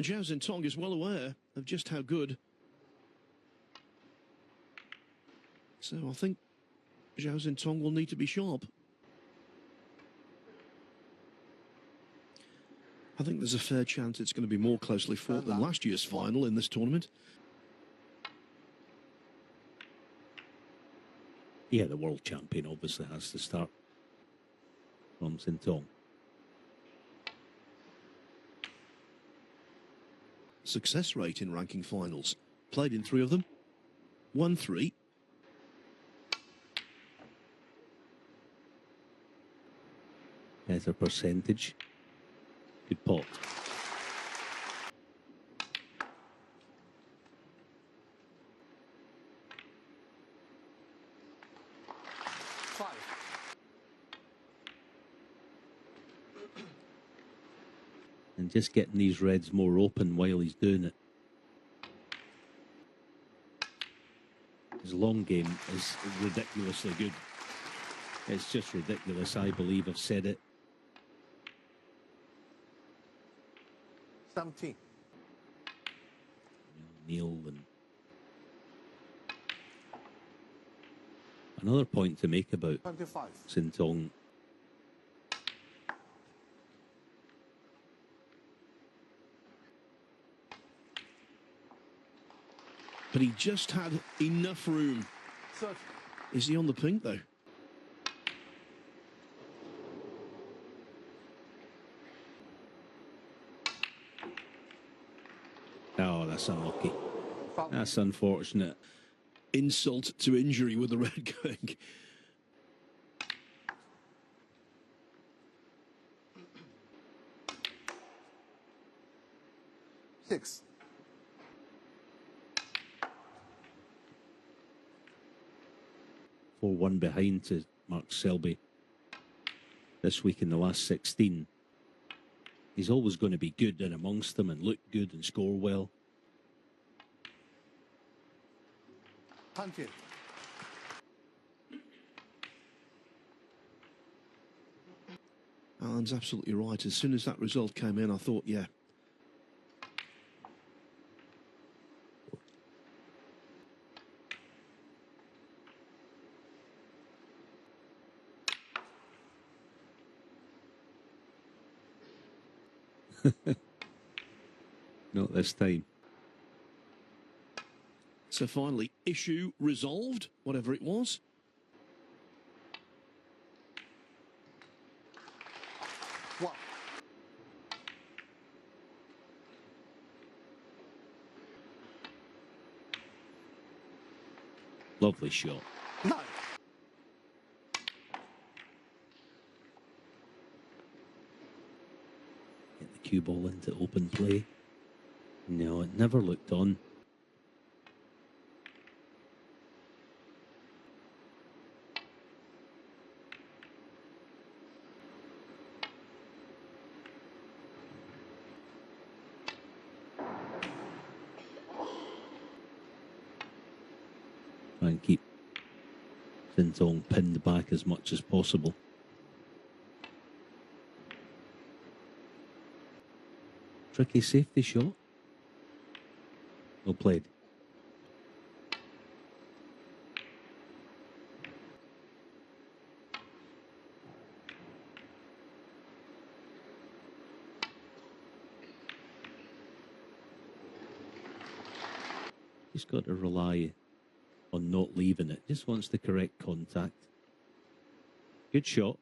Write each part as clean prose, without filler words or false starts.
And Zhao Xintong is well aware of just how good. So I think Zhao Xintong will need to be sharp. I think there's a fair chance it's going to be more closely fought than last year's final in this tournament. Yeah, the world champion obviously has to start from Xintong. Success rate in ranking finals. Played in 3 of them. Won 3. There's a percentage. Good pot. And just getting these reds more open while he's doing it. His long game is ridiculously good. It's just ridiculous. I believe I've said it. 17. Neil and another point to make about 25. Xintong. But he just had enough room. 30. Is he on the pink, though? Oh, that's unlucky. That's unfortunate. Insult to injury with the red going. Six. 4-1 behind to Mark Selby this week in the last 16. He's always going to be good in amongst them and look good and score well. 100. Alan's absolutely right. As soon as that result came in, I thought, yeah. Not this time. So finally, issue resolved, whatever it was. What? Lovely shot. 9. Get the cue ball into open play. No, it never looked on. Try and keep Xintong pinned back as much as possible. Tricky safety shot. Well played. He's got to rely on not leaving it. Just wants the correct contact. Good shot.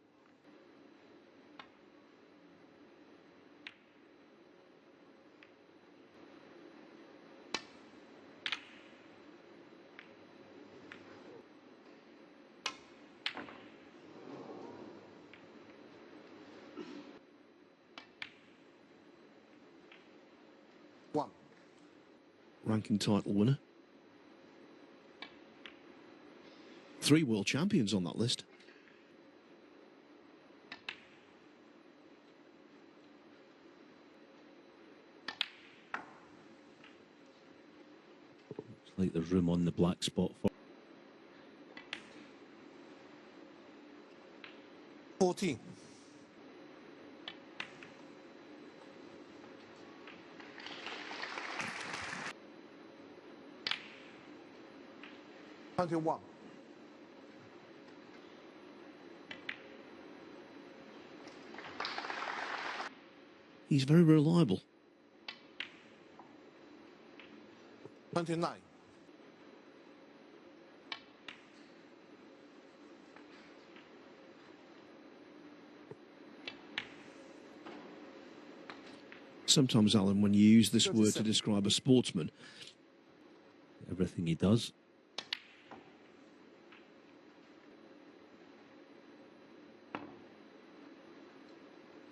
Ranking title winner. 3 world champions on that list. Looks like there's room on the black spot for 14. . 21. He's very reliable. 29. Sometimes, Alan, when you use this word to 37. describe a sportsman, Everything he does.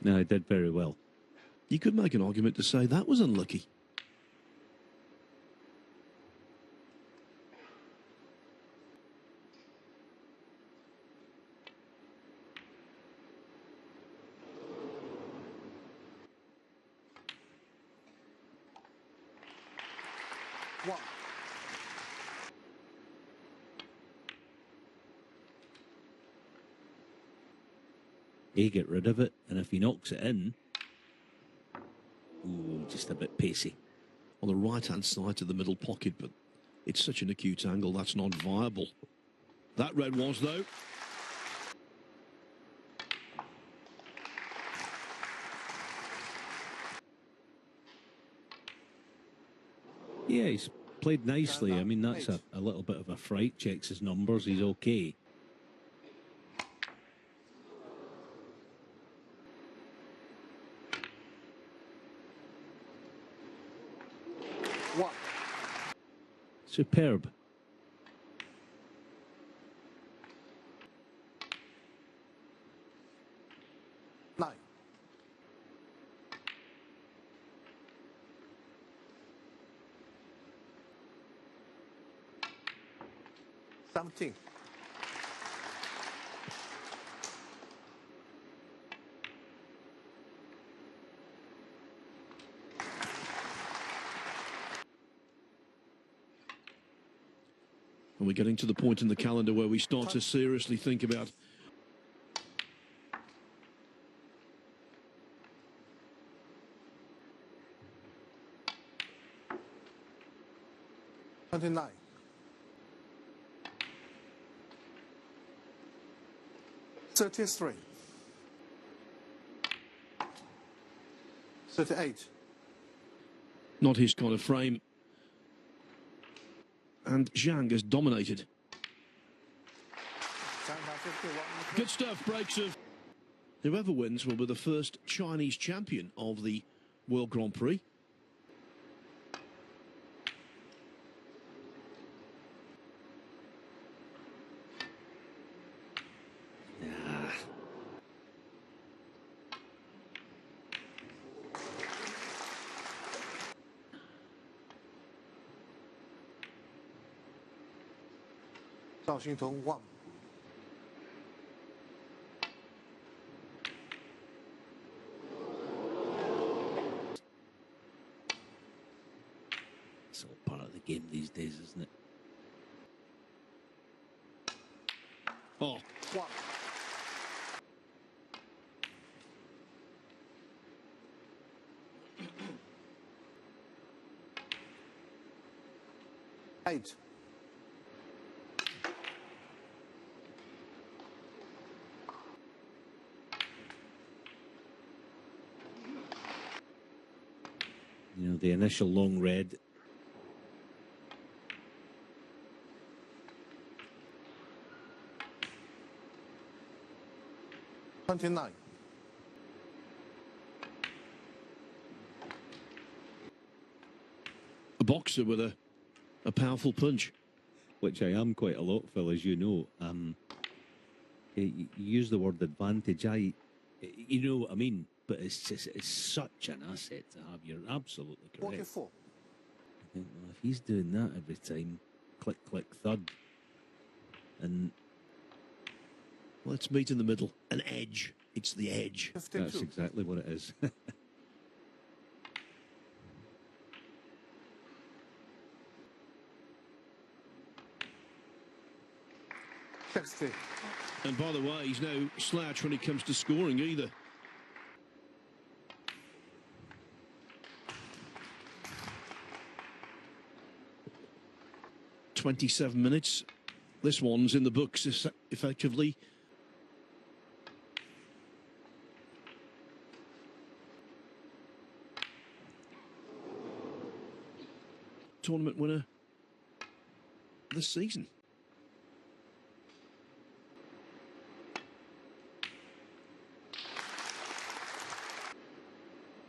No, he did very well. you could make an argument to say that was unlucky. One. He get rid of it, and if he knocks it in, ooh, just a bit pacey. On the right-hand side to the middle pocket, but it's such an acute angle, that's not viable. That red was, though. Yeah, he's played nicely. I mean, that's a little bit of a fright. Checks his numbers, he's okay. One. Superb. Nine. Seventeen. And we're getting to the point in the calendar where we start to seriously think about 29. 33. 38. not his kind of frame. And Zhang has dominated. Good stuff, breaks of... Whoever wins will be the first Chinese champion of the World Grand Prix. Zhao Xintong 1. It's all part of the game these days, isn't it? Oh, 1. Eight. You know, the initial long red. $29. a boxer with a powerful punch. Which I am quite a lot, Phil, as you know. You use the word advantage. You know what I mean? But it's such an asset to have. You're absolutely correct. 44. I think, well, if he's doing that every time, click, click, thud, and Let's meet in the middle. An edge. It's the edge. 52. that's exactly what it is. 60. And by the way, he's no slouch when it comes to scoring either. "27 minutes This one's in the books effectively. Tournament winner this season.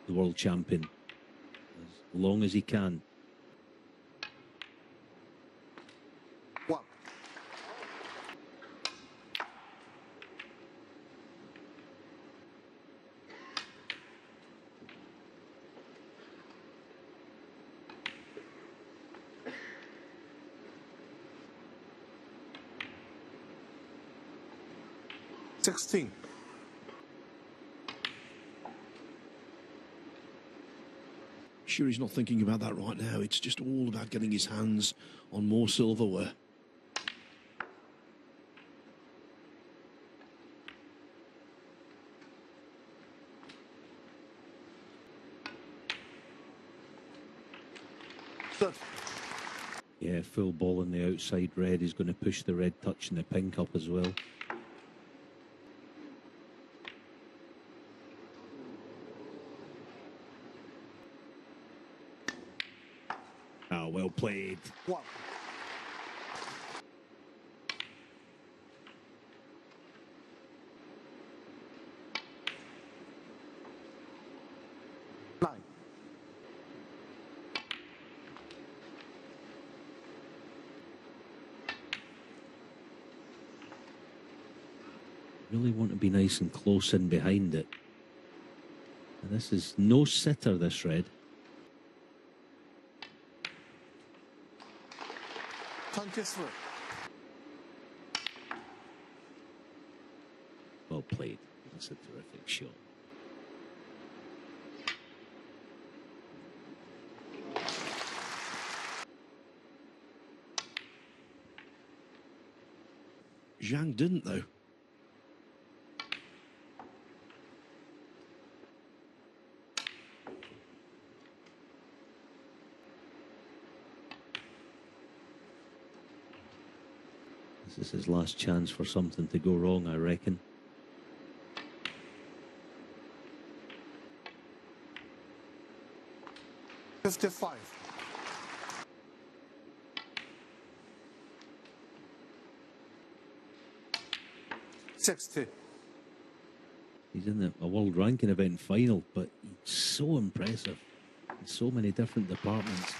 The world champion, as long as he can. One. $16. Sure, he's not thinking about that right now. It's just all about getting his hands on more silverware. Third. Yeah, full ball on the outside red. He's going to push the red touch and the pink up as well. Ah, well played. One. Nine. Really want to be nice and close in behind it. And this is no sitter, this red. 23. Well played. That's a terrific shot. Zhang didn't, though. This is his last chance for something to go wrong, I reckon. $55. $60. He's in a world ranking event final, but he's so impressive in so many different departments.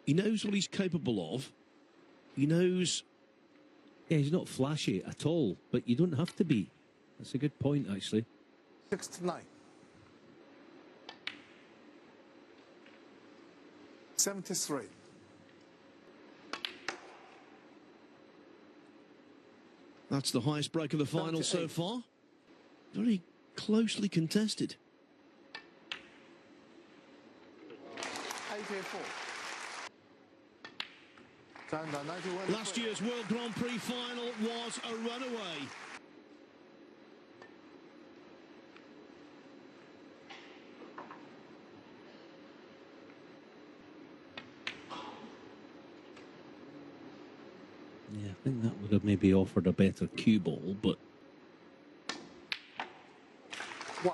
He knows what he's capable of. He knows... Yeah, he's not flashy at all, but you don't have to be. That's a good point, actually. 69. 73. That's the highest break of the final so 78. far. Very closely contested. 84. Zhang, 91. Last year's World Grand Prix final was a runaway. Yeah, I think that would have maybe offered a better cue ball, but... One.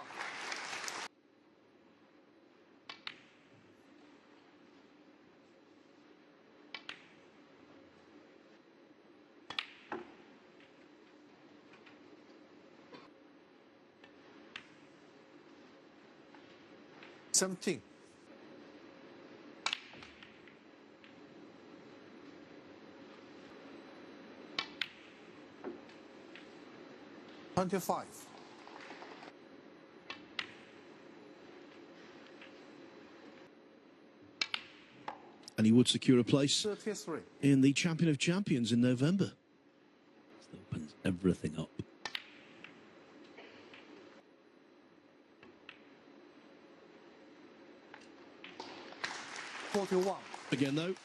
$17. $25. And he would secure a place 33. in the Champion of Champions in November. This opens everything up. $41. Again, though,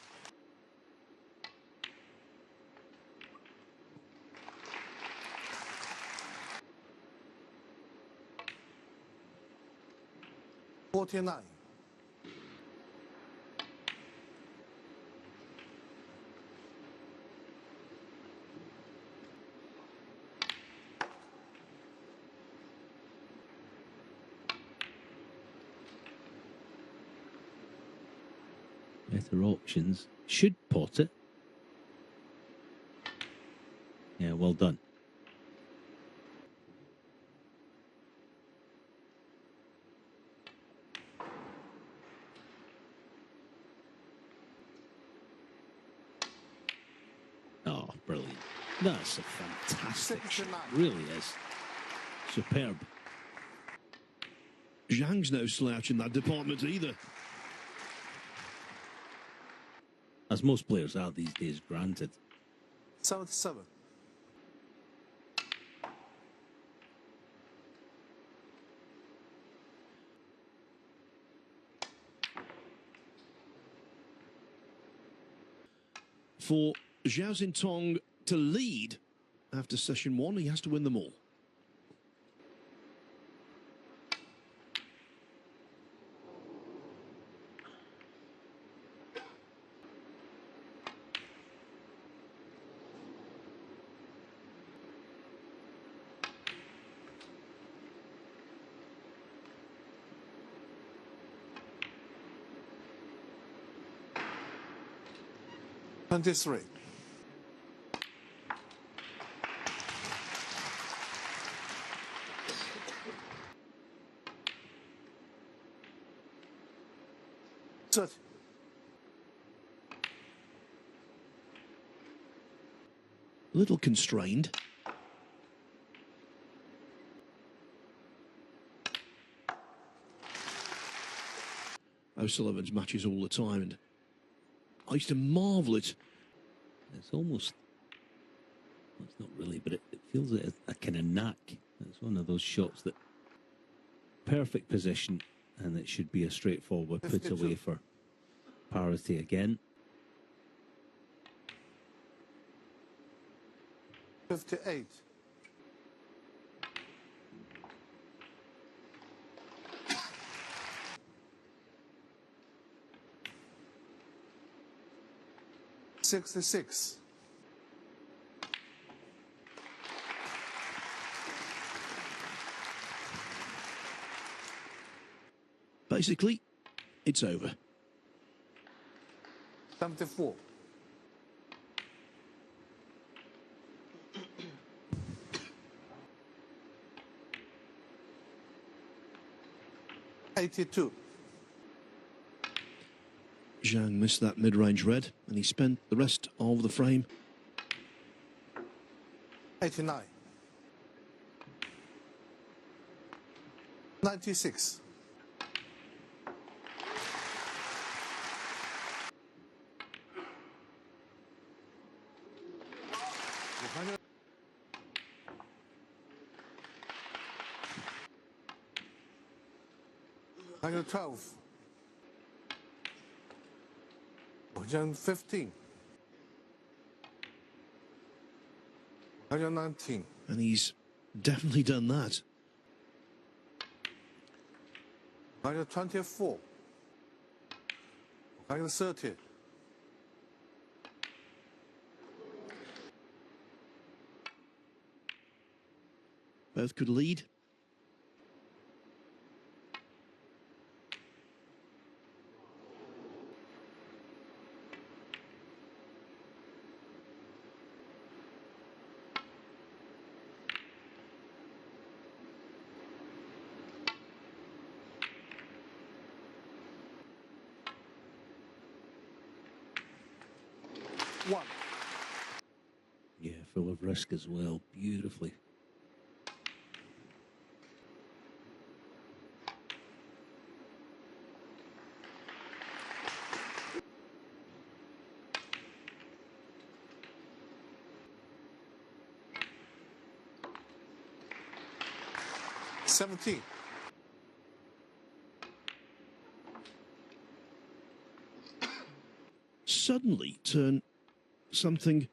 $49. Better options. Should pot it. Yeah, well done. Oh, brilliant. That's a fantastic shot. Really is. Superb. Zhang's no slouch in that department either. As most players are these days, granted. 77. For Zhao Xintong to lead after session one, he has to win them all. Twenty-three. Thirty. A little constrained. O'Sullivan's matches all the time, and I used to marvel at. It's almost, well, it's not really, but it feels like a kind of knack. It's one of those shots that perfect position, and it should be a straightforward put 52. away for parity again. 58. $66. Basically, it's over. 74. 82. Zhang missed that mid-range red, and he spent the rest of the frame. 89. 96. Negative 12. 115. 119. And he's definitely done that. 124. 130. Both could lead. One. Yeah, full of risk as well. Beautifully. $17. Suddenly turn something.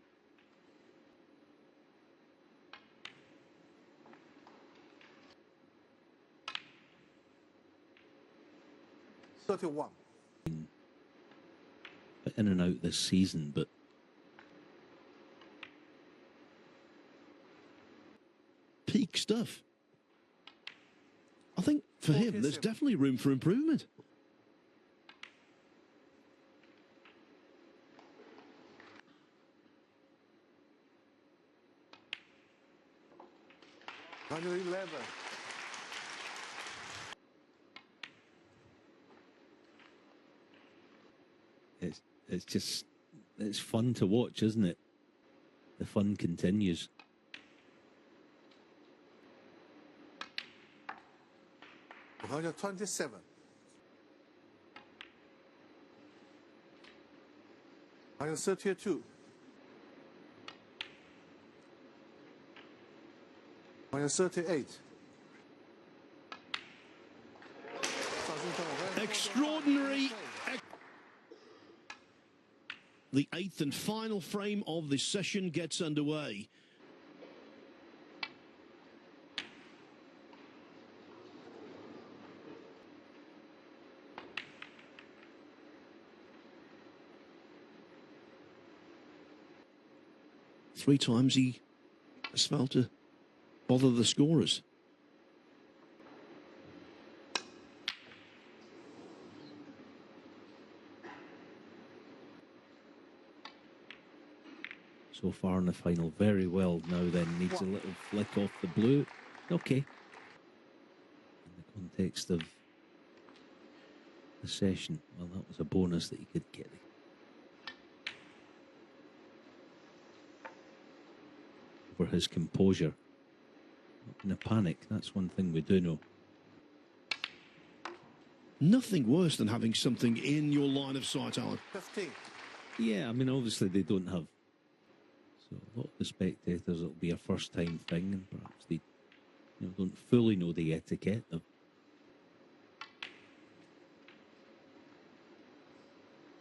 $31. In and out this season, but Peak stuff. I think for him, there's definitely room for improvement. 111. It's just, it's fun to watch, isn't it? The fun continues. Hundred 27. 132. 138. Extraordinary. The eighth and final frame of this session gets underway. Three times he has failed to bother the scorers. So far in the final, very well. Now then, needs a little flick off the blue. Okay. In the context of the session, well, that was a bonus that he could get. For his composure. Not in a panic, that's one thing we do know. Nothing worse than having something in your line of sight, Alan. 15. Yeah, I mean, obviously they don't have. So a lot of the spectators, it'll be a first time thing, and perhaps they don't fully know the etiquette of.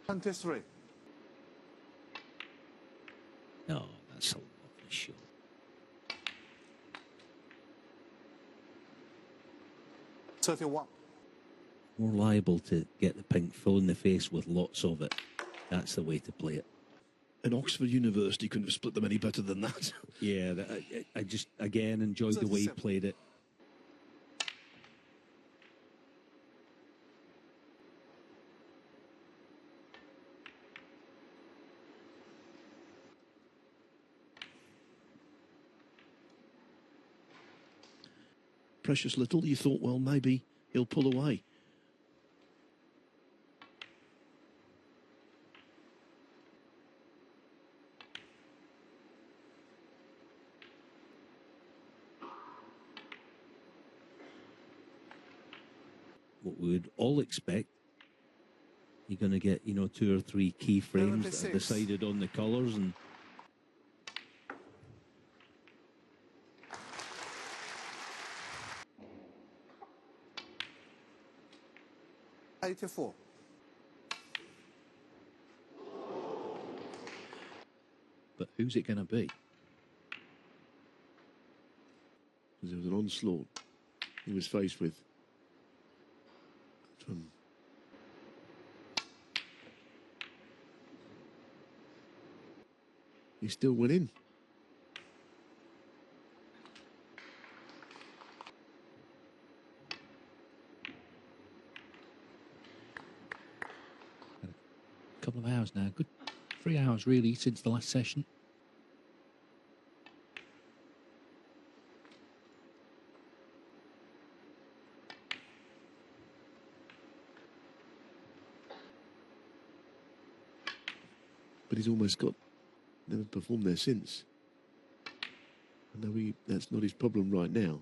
23. No, that's a lot of shot. $31. More liable to get the pink full in the face with lots of it. That's the way to play it. And Oxford University couldn't have split them any better than that. Yeah, I just, again, enjoyed the way he played it. Precious little. You thought, well, maybe he'll pull away. What we would all expect, you're going to get, 2 or 3 key frames that are decided on the colours, and 84. But who's it going to be? Because there was an onslaught he was faced with. He's still winning. A couple of hours now. Good 3 hours, really, since the last session. But he's almost never performed there since. I know that's not his problem right now.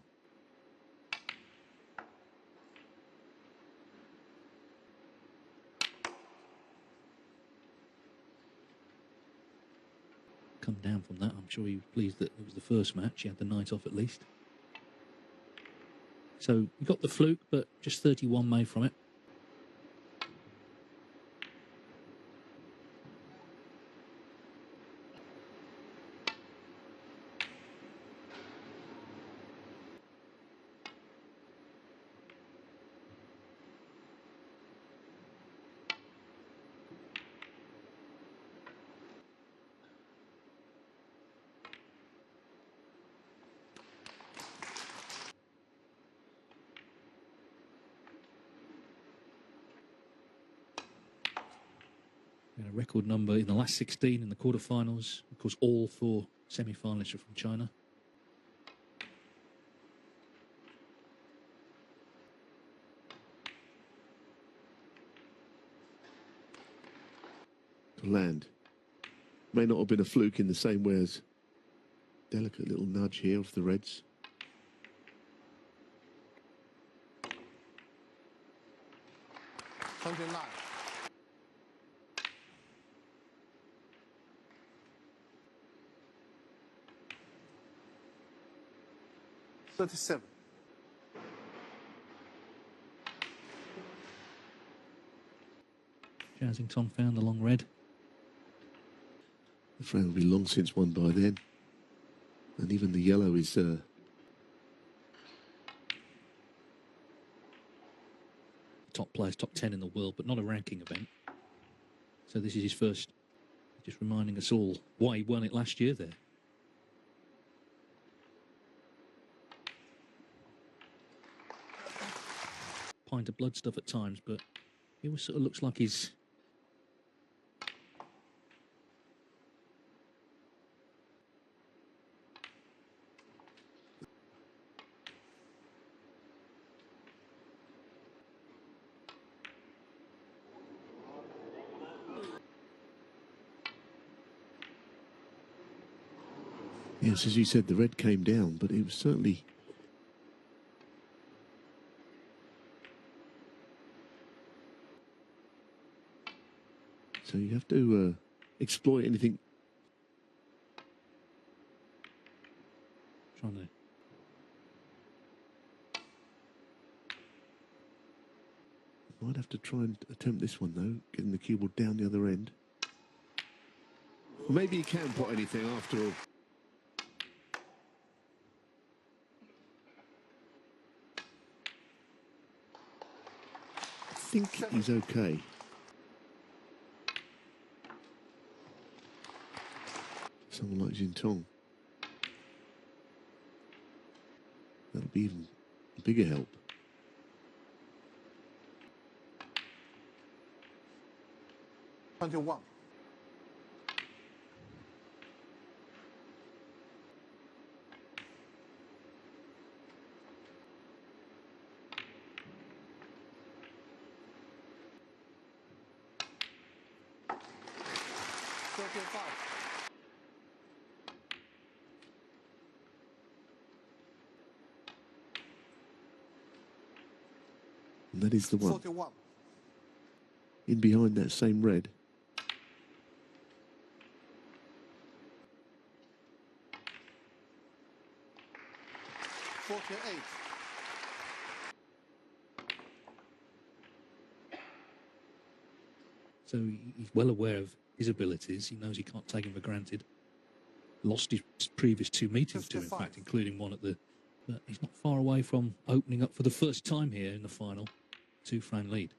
Come down from that. I'm sure he was pleased that it was the first match. He had the night off at least. So he got the fluke, but just 31 made from it. A record number in the last 16 in the quarterfinals. Of course, all 4 semi-finalists are from China. to land. May not have been a fluke in the same way as delicate little nudge here off the reds. $29. $37. Zhao Xintong found the long red. The frame will be long since won by then. And even the yellow is Top players, top 10 in the world, but not a ranking event. So this is his first. Just reminding us all why he won it last year there. Pint of blood stuff at times, but he always sort of looks like he's... yes, as you said, the red came down, but it was certainly... So you have to exploit anything. Trying to... Might have to try and attempt this one, though, getting the cue ball down the other end. Well, maybe he can put anything after all. I think he's okay. Someone like Xintong. That'll be even a bigger help. $21. $35. And that is the one. 41. In behind that same red. $48. So he's well aware of his abilities. He knows he can't take them for granted. Lost his previous two meetings to, in fact, including one at the... But he's not far away from opening up for the first time here in the final. 2-frame lead.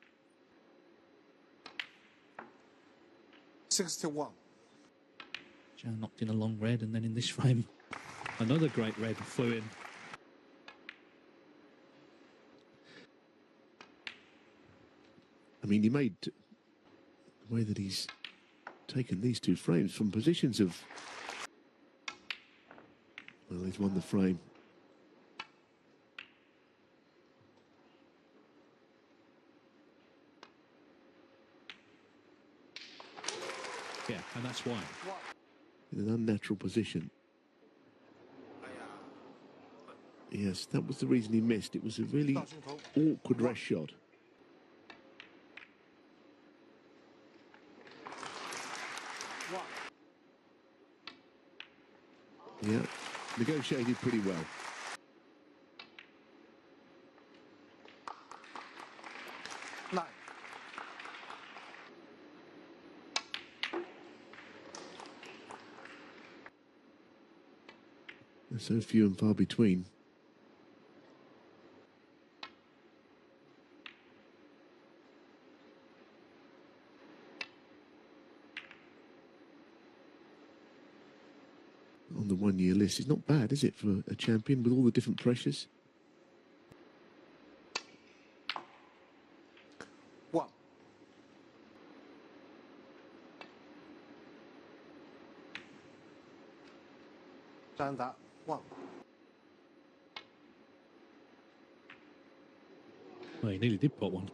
61. Zhang knocked in a long red, and then in this frame, another great red flew in. I mean, he made the way that he's taken these two frames from positions of... Well, he's won the frame. Yeah, and that's why. In an unnatural position. Yes, that was the reason he missed. It was a really awkward rest shot. Yeah, negotiated pretty well. $9. They're so few and far between. On the one-year list, it's not bad, is it, for a champion with all the different pressures? 1. Zhang 1. Well, he nearly did pot one.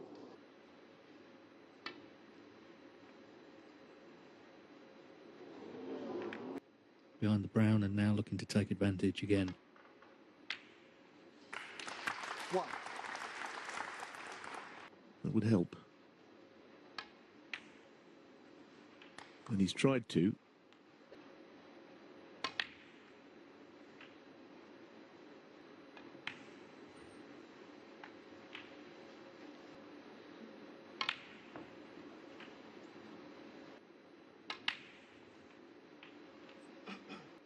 behind the brown and now looking to take advantage again. 1. That would help. And he's tried to.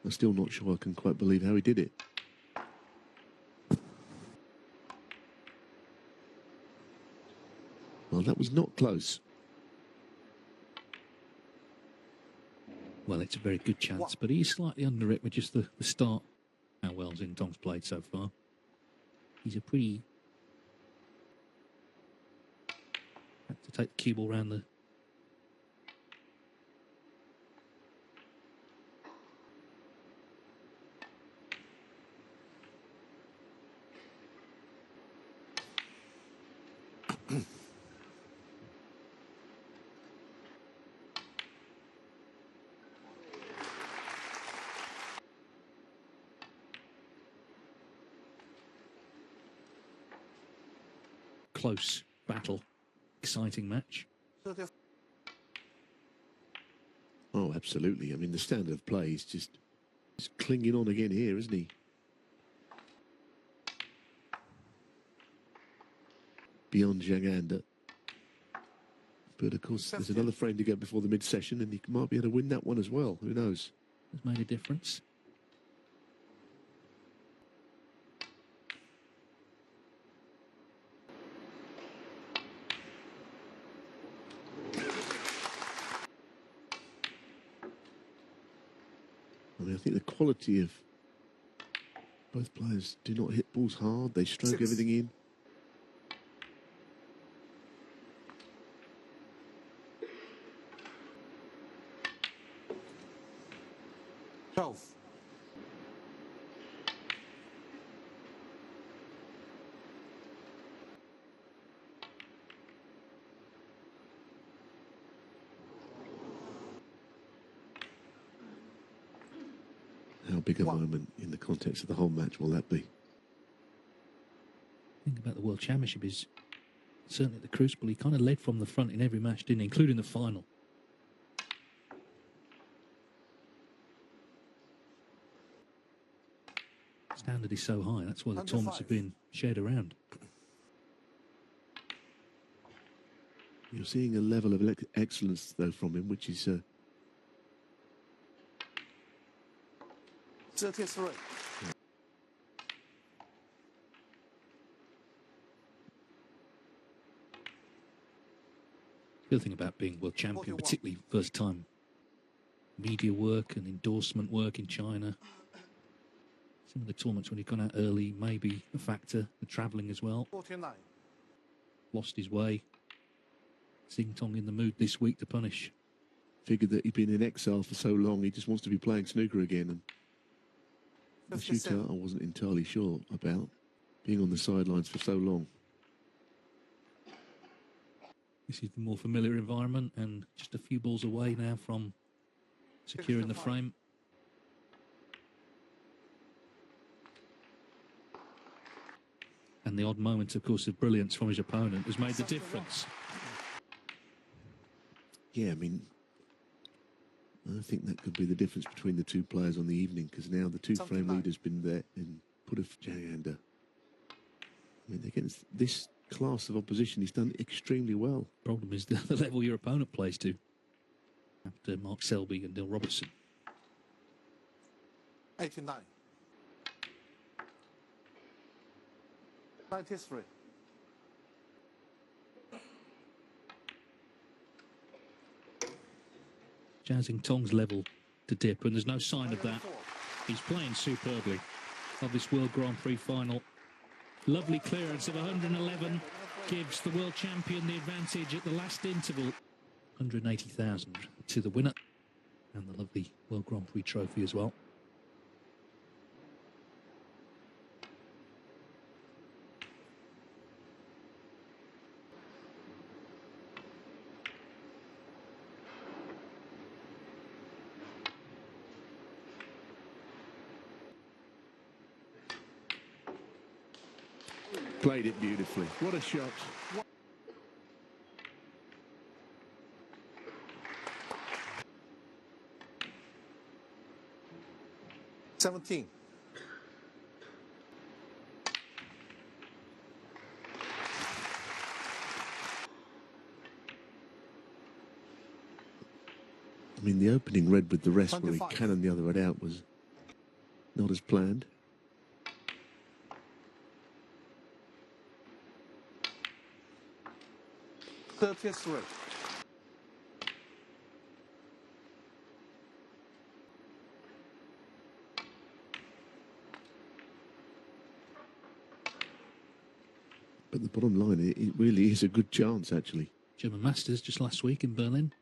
I'm still not sure I can quite believe how he did it. Well, that was not close. Well, it's a very good chance, but he's slightly under it with just the start. How well Xintong's played so far. He's a pretty... Had to take the cue ball round the... close battle. Exciting match. 30. Oh, absolutely. I mean, the standard of play is just clinging on again here, isn't he? Beyond Zhang. But of course, there's another frame to go before the mid-session, and he might be able to win that one as well. Who knows? Has made a difference. I mean, I think the quality of both players do not hit balls hard. They stroke 6. everything in. Twelve. How big a 1. moment in the context of the whole match will that be? The thing about the World Championship is, certainly at the Crucible, he kind of led from the front in every match, didn't he? Including the final. Standard is so high, that's why the Under tournaments 5. have been shared around. You're seeing a level of excellence, though, from him, which is 33. The other thing about being world champion, 41. particularly first time media work and endorsement work in China. Some of the tournaments when he's gone out early may be a factor. The travelling as well. 49. Lost his way. Xintong in the mood this week to punish. figured that he'd been in exile for so long, he just wants to be playing snooker again. And the shooter, 57. I wasn't entirely sure about being on the sidelines for so long. This is the more familiar environment and just a few balls away now from securing the 55. frame. And the odd moment, of course, of brilliance from his opponent has made the difference. Yeah, I mean, I think that could be the difference between the two players on the evening, because now the two Something frame like- leaders been there and put a Zhang under. I mean, against this class of opposition, he's done extremely well. Problem is the level your opponent plays to. After Mark Selby and Neil Robertson. 89. 93. Zhao Xintong's level to dip, and there's no sign of that. He's playing superbly of this World Grand Prix final. Lovely clearance of 111 gives the world champion the advantage at the last interval. 180,000 to the winner, and the lovely World Grand Prix trophy as well. Played it beautifully. What a shot. 17. I mean, the opening red with the rest where he 25. cannoned the other red out was not as planned. Thirty-three. But the bottom line, it really is a good chance, actually. German Masters just last week in Berlin.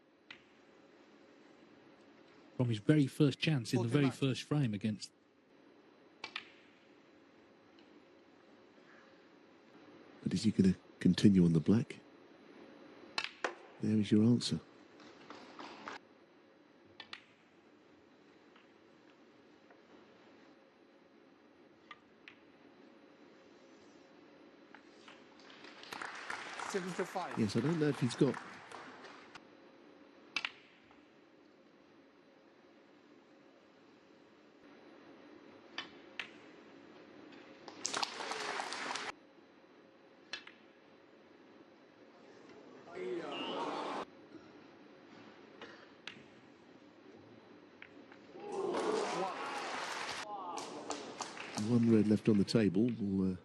From his very first chance in the very 49. first frame against. But is he going to continue on the black? There is your answer. Seventy-five. Yes, I don't know if he's got... One red left on the table will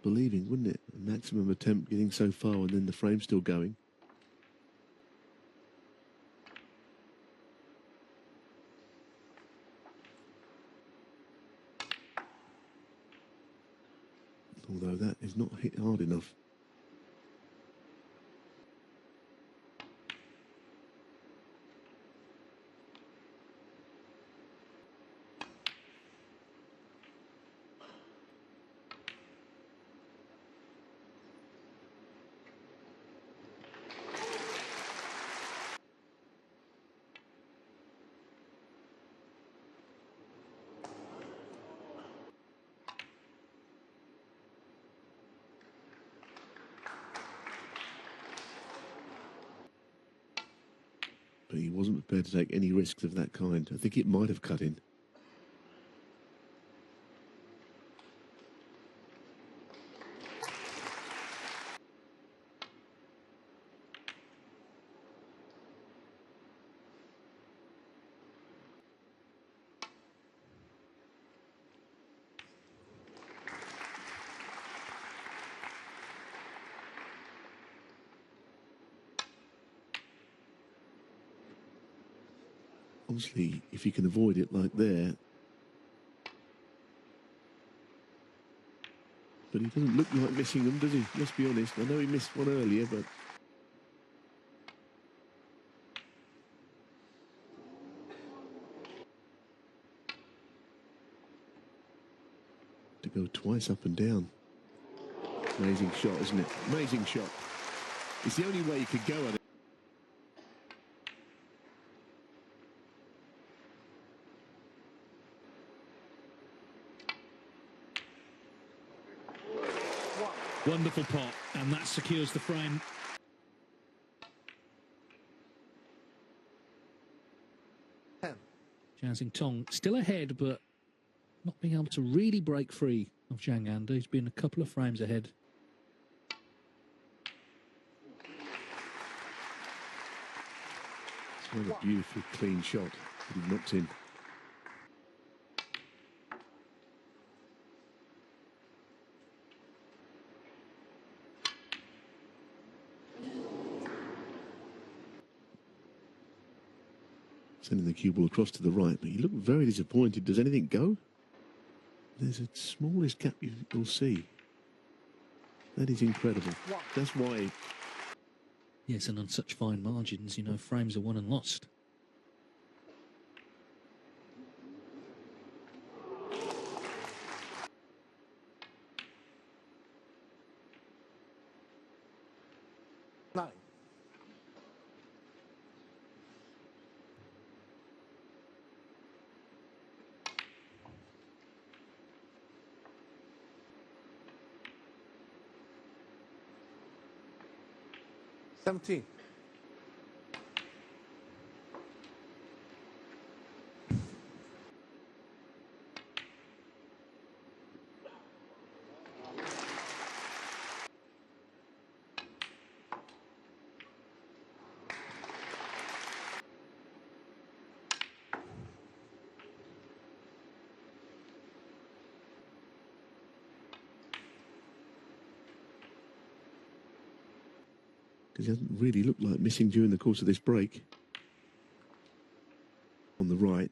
believing, wouldn't it? A maximum attempt getting so far and then the frame still going. Although that is not hit hard enough. But he wasn't prepared to take any risks of that kind. I think it might have cut in. Obviously, if you can avoid it like there. But he doesn't look like missing them, does he? Let's be honest. I know he missed one earlier, but... to go twice up and down. Amazing shot, isn't it? Amazing shot. It's the only way you could go at it. Wonderful pot, and that secures the frame. Ten. Zhao Xintong still ahead, but not being able to really break free of Zhang Anda. He's been a couple of frames ahead. What a beautiful, clean shot that he knocked in. Sending the cue ball across to the right, but you look very disappointed. Does anything go? There's the smallest gap you'll see. That is incredible. That's why... Yes, and on such fine margins, you know, frames are won and lost. Nine. 17. Because he hasn't really looked like missing during the course of this break. On the right,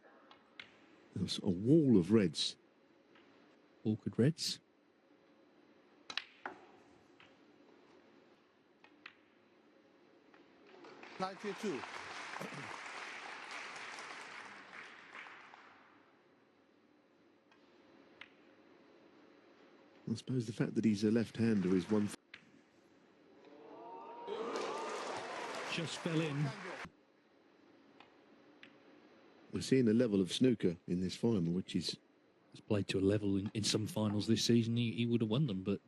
there's a wall of reds. Awkward reds. $92. I suppose the fact that he's a left-hander is one thing. Just fell in. We're seeing a level of snooker in this final, which is... He's played to a level in some finals this season. He would have won them, but...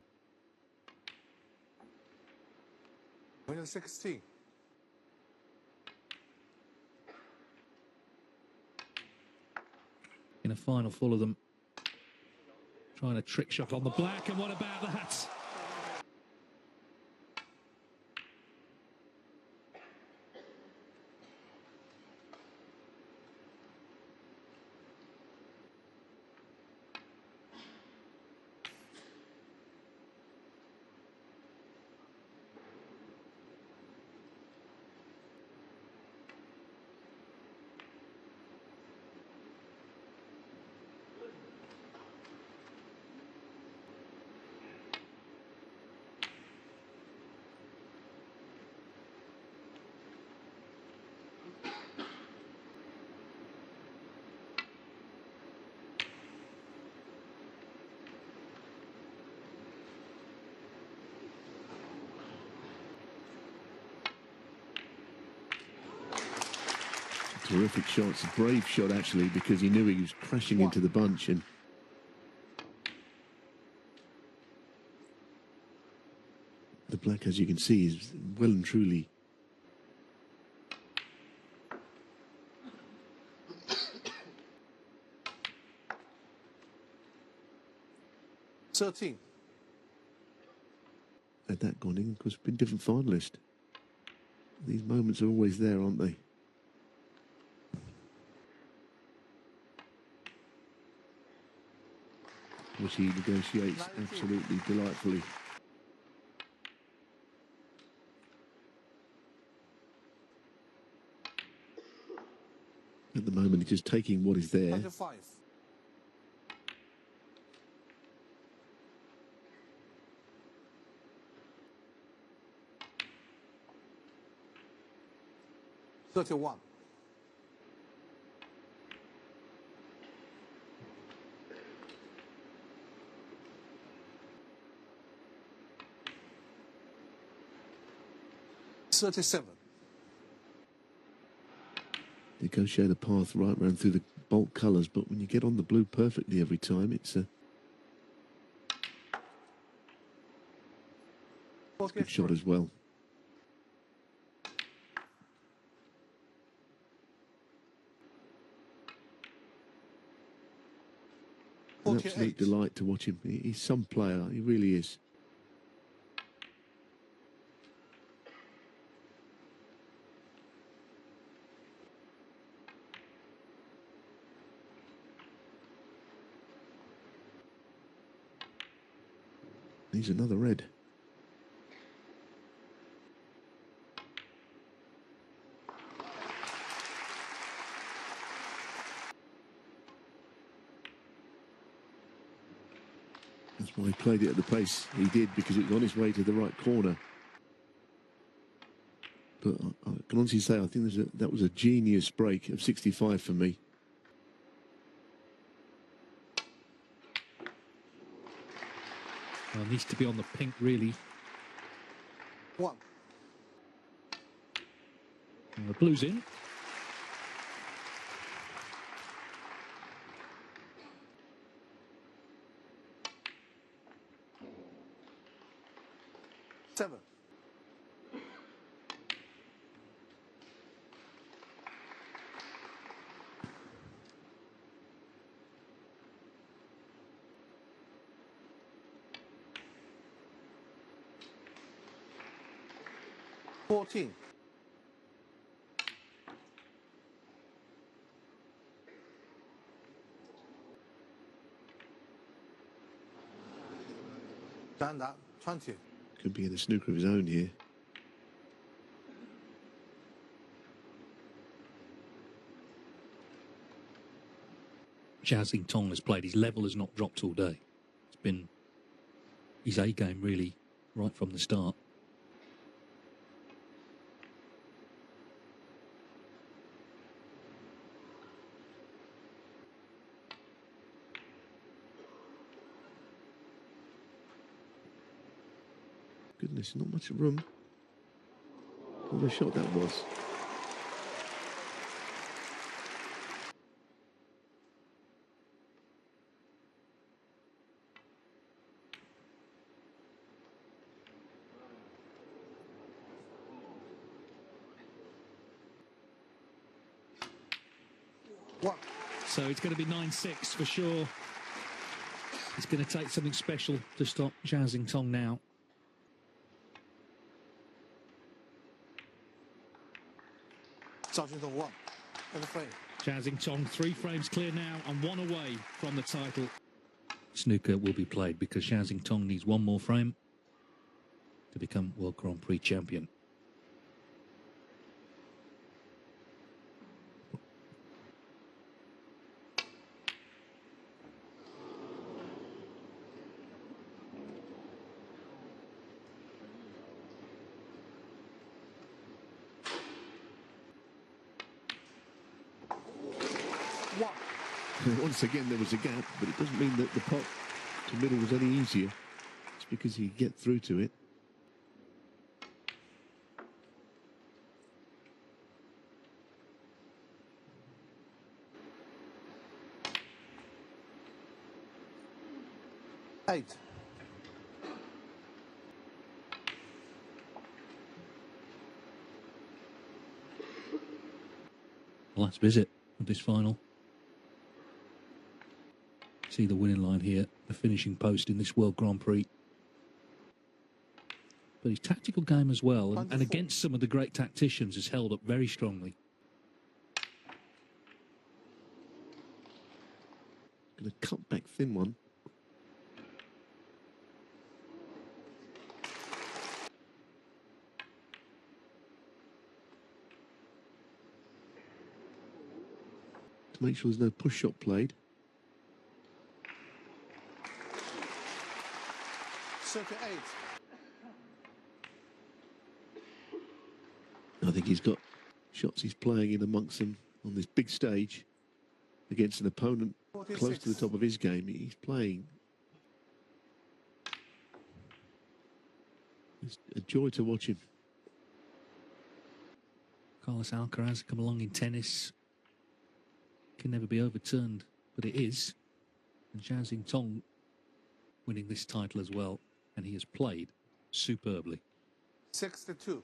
Winner 16. In a final full of them. Trying a trick shot on the black, and what about that? Terrific shot. It's a brave shot, actually, because he knew he was crashing into the bunch. And the black, as you can see, is well and truly... $13. Had that gone in, because we've been different finalists. These moments are always there, aren't they? Which he negotiates absolutely delightfully. At the moment, he's just taking what is there. 95. $31. $37. Negotiate a path right round through the bolt colours, but when you get on the blue perfectly every time, it's a good shot as well. An absolute delight to watch him. He's some player, he really is. He's another red. That's why he played it at the pace he did, because it was on his way to the right corner. But I can honestly say, I think that was a genius break of 65 for me. Well, needs to be on the pink, really. 1. And the blue's in. $7. 14. Zhang 20. Could be in a snooker of his own here. Zhao Xintong has played. His level has not dropped all day. It's been his A game really right from the start. Goodness, not much room. What a shot that was. One. So it's going to be 9-6 for sure. It's going to take something special to stop Zhao Xintong now. Zhao Xintong 1. And the frame. Zhao Xintong 3 frames clear now and 1 away from the title. Snooker will be played because Zhao Xintong needs 1 more frame to become World Grand Prix champion. Once again, there was a gap, but it doesn't mean that the pot to middle was any easier. It's because he could get through to it. Eight. Last visit of this final. See the winning line here, the finishing post in this World Grand Prix. But his tactical game as well, and against some of the great tacticians, has held up very strongly. Going to cut back thin one. To make sure there's no push shot played. Circa 8. I think he's got shots he's playing in amongst them on this big stage against an opponent 46. close to the top of his game. He's playing. It's a joy to watch him. Carlos Alcaraz come along in tennis. Can never be overturned, but it is. And Zhao Xintong winning this title as well, and he has played superbly. 62.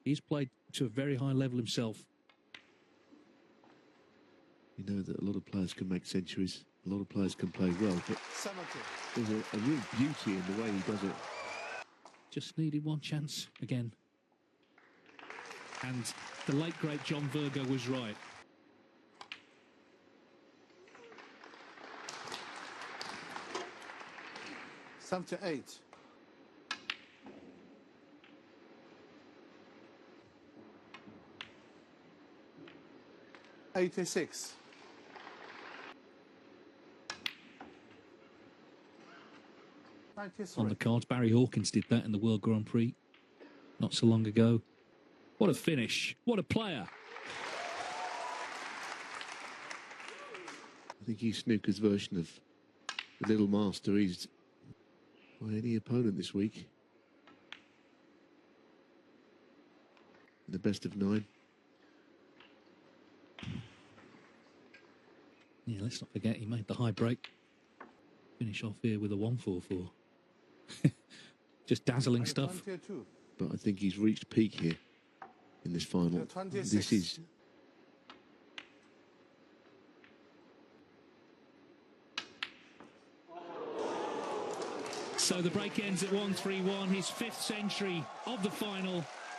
He's played to a very high level himself. You know that a lot of players can make centuries, a lot of players can play well, but 70. there's a real beauty in the way he does it. Just needed 1 chance again. And the late, great John Virgo was right. 78. 86. 93. On the cards, Barry Hawkins did that in the World Grand Prix not so long ago. What a finish. What a player. I think he's snooker's version of the little master. He's by any opponent this week. In the best of 9. Yeah, let's not forget he made the high break. Finish off here with a 1-4-4. Just dazzling stuff. 22. But I think he's reached peak here in this final. 26. This is So the break ends at 1-3-1, his 5th century of the final.